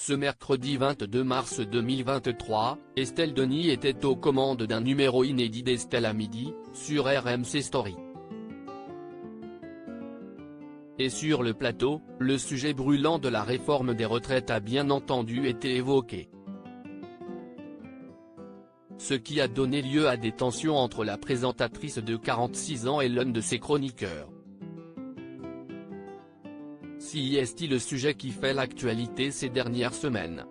Ce mercredi 22 mars 2023, Estelle Denis était aux commandes d'un numéro inédit d'Estelle à midi, sur RMC Story. Et sur le plateau, le sujet brûlant de la réforme des retraites a bien entendu été évoqué. Ce qui a donné lieu à des tensions entre la présentatrice de 46 ans et l'un de ses chroniqueurs. Si est-il le sujet qui fait l'actualité ces dernières semaines?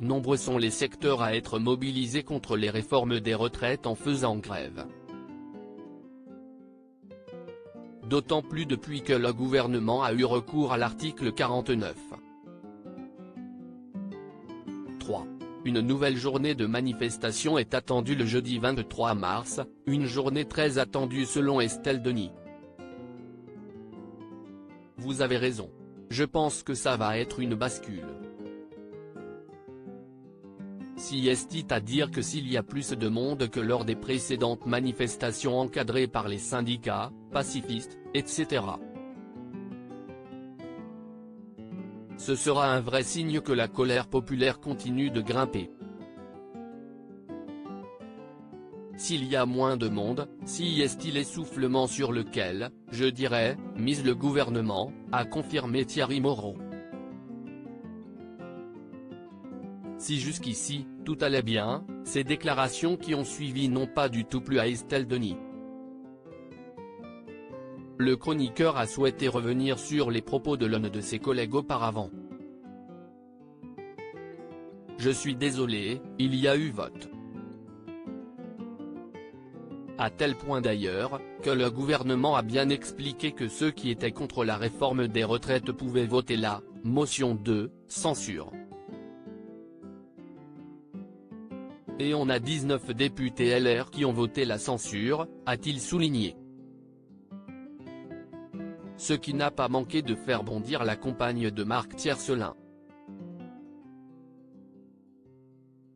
Nombreux sont les secteurs à être mobilisés contre les réformes des retraites en faisant grève. D'autant plus depuis que le gouvernement a eu recours à l'article 49. 3. Une nouvelle journée de manifestation est attendue le jeudi 23 mars, une journée très attendue selon Estelle Denis. Vous avez raison. Je pense que ça va être une bascule. Si est à dire que s'il y a plus de monde que lors des précédentes manifestations encadrées par les syndicats, pacifistes, etc. Ce sera un vrai signe que la colère populaire continue de grimper. S'il y a moins de monde, si est-il l'essoufflement sur lequel, je dirais, mise le gouvernement, a confirmé Thierry Moreau. Si jusqu'ici, tout allait bien, ces déclarations qui ont suivi n'ont pas du tout plu à Estelle Denis. Le chroniqueur a souhaité revenir sur les propos de l'un de ses collègues auparavant. Je suis désolé, il y a eu vote. À tel point d'ailleurs, que le gouvernement a bien expliqué que ceux qui étaient contre la réforme des retraites pouvaient voter la motion de censure. Et on a 19 députés LR qui ont voté la censure, a-t-il souligné. Ce qui n'a pas manqué de faire bondir la compagne de Marc Tiercelin.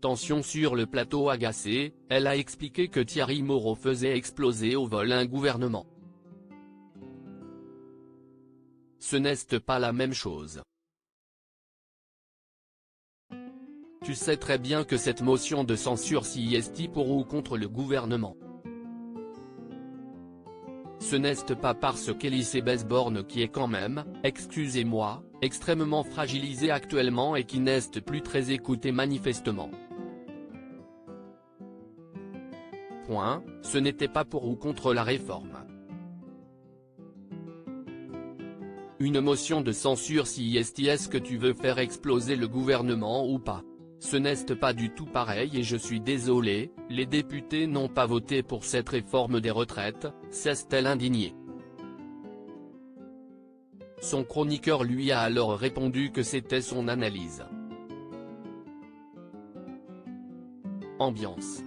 Tension sur le plateau agacé, elle a expliqué que Thierry Moreau faisait exploser au vol un gouvernement. Ce n'est pas la même chose. Tu sais très bien que cette motion de censure si est pour ou contre le gouvernement. Ce n'est pas parce qu'Elisabeth Borne qui est quand même, excusez-moi, extrêmement fragilisée actuellement et qui n'est plus très écoutée manifestement. Point, ce n'était pas pour ou contre la réforme. Une motion de censure si est-ce que tu veux faire exploser le gouvernement ou pas? Ce n'est pas du tout pareil et je suis désolé, les députés n'ont pas voté pour cette réforme des retraites, s'est-elle indignée. Son chroniqueur lui a alors répondu que c'était son analyse. Ambiance.